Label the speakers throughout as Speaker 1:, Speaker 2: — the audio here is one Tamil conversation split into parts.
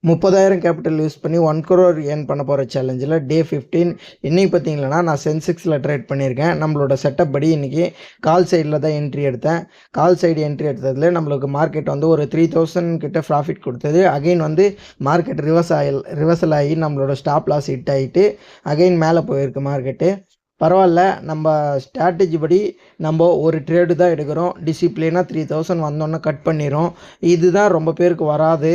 Speaker 1: 30,000 கேபிட்டல் யூஸ் பண்ணி 1 crore ஏர்ன் பண்ண போகிற சேலஞ்சில் டே 15 இன்றைக்கி பார்த்தீங்கன்னா நான் சென்செக்ஸில் ட்ரேட் பண்ணியிருக்கேன். நம்மளோட செட்டப் படி இன்றைக்கி கால் சைடில் தான் என்ட்ரி எடுத்தேன். கால் சைடு என்ட்ரி எடுத்ததில் நம்மளுக்கு மார்க்கெட் வந்து ஒரு 3,000 கிட்ட ப்ராஃபிட் கொடுத்தது. அகைன் வந்து மார்க்கெட் ரிவர்சல் ஆகி நம்மளோட ஸ்டாப் லாஸ் ஹிட் ஆகிட்டு அகைன் மேலே போயிருக்கு மார்க்கெட்டு. பரவாயில்ல, நம்ம ஸ்ட்ராட்டஜி படி நம்ம ஒரு ட்ரேடு தான் எடுக்கிறோம். டிசிப்ளினாக 3,000 வந்தோன்னே கட் பண்ணிடும். இதுதான் ரொம்ப பேருக்கு வராது.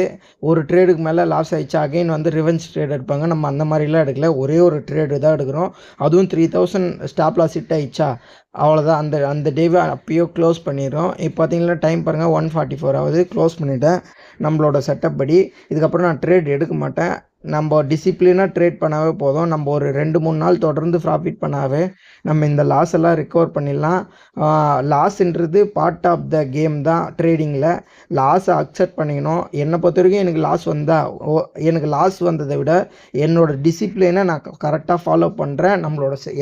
Speaker 1: ஒரு ட்ரேடுக்கு மேலே லாஸ் ஆகிடுச்சு அகைன் வந்து ரிவெஞ்ச் ட்ரேட் எடுப்பாங்க. நம்ம அந்த மாதிரிலாம் எடுக்கல, ஒரே ஒரு ட்ரேடு தான் எடுக்கிறோம். அதுவும் 3,000 ஸ்டாப் லாஸ் ஹிட் ஆகிடுச்சா அவ்வளோதான். அந்த டேவை அப்பயோ க்ளோஸ் பண்ணிடுறோம். இப்போ பார்த்தீங்கன்னா டைம் பாருங்கள் 1:44 ஆகுது. க்ளோஸ் பண்ணிவிட்டேன் நம்மளோட செட்டப் படி. இதுக்கப்புறம் நான் ட்ரேட் எடுக்க மாட்டேன். நம்ம டிசிப்ளினாக ட்ரேட் பண்ணாவே போதும். நம்ம ஒரு 2-3 நாள் தொடர்ந்து ப்ராஃபிட் பண்ணாவே நம்ம இந்த லாஸ் எல்லாம் ரிக்கவர் பண்ணிடலாம். லாஸ்ன்றது பார்ட் ஆஃப் த கேம் தான் ட்ரேடிங்கில். லாஸை அக்செப்ட் பண்ணிக்கணும். என்னை பொறுத்த வரைக்கும் எனக்கு லாஸ் வந்தால் எனக்கு லாஸ் வந்ததை விட என்னோடய டிசிப்ளினை நான் கரெக்டாக ஃபாலோ பண்ணுறேன்.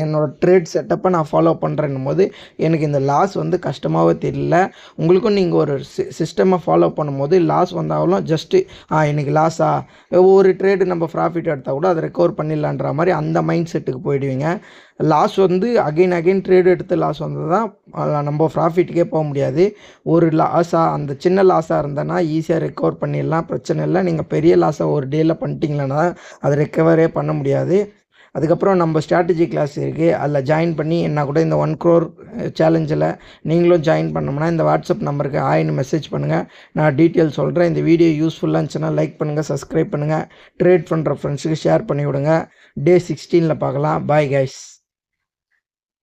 Speaker 1: என்னோடய ட்ரேட் செட்டப்பை நான் ஃபாலோ பண்ணுறேன்னும் போது எனக்கு இந்த லாஸ் வந்து கஷ்டமாகவே தெரியல. உங்களுக்கும் நீங்கள் ஒரு சிஸ்டமை ஃபாலோ பண்ணும்போது லாஸ் வந்தாலும் ஜஸ்ட்டு எனக்கு லாஸா ஒரு ட்ரேடு நம்ம ப்ராஃபிட் எடுத்தால் கூட அதை ரெக்கவர் பண்ணிடலான்ற மாதிரி அந்த மைண்ட் செட்டுக்கு போயிடுவீங்க. லாஸ் வந்து அகைன் ட்ரேடு எடுத்து லாஸ் வந்தது தான் நம்ம ப்ராஃபிட்டுக்கே போக முடியாது. ஒரு லாஸாக அந்த சின்ன லாஸாக இருந்தேன்னா ஈஸியாக ரெக்கவர் பண்ணிடலாம், பிரச்சனை இல்லை. நீங்கள் பெரிய லாஸாக ஒரு டேயில் பண்ணிட்டீங்களன்னா அதை ரெக்கவரே பண்ண முடியாது. அதுக்கப்புறம் நம்ம ஸ்ட்ராட்டஜி கிளாஸ் இருக்குது, அதில் ஜாயின் பண்ணி என்ன கூட இந்த 1 crore சேலஞ்சில் நீங்களும் ஜாயின் பண்ணோம்னா இந்த வாட்ஸ்அப் நம்பருக்கு ஆயின்னு மெசேஜ் பண்ணுங்கள். நான் டீட்டெயில் சொல்கிறேன். இந்த வீடியோ யூஸ்ஃபுல்லாக இருந்துச்சுன்னா லைக் பண்ணுங்கள், சப்ஸ்கிரைப் பண்ணுங்கள், ட்ரேட் பண்ணுற ஃப்ரெண்ட்ஸுக்கு ஷேர் பண்ணி விடுங்க. டே 16 பார்க்கலாம். Bye guys.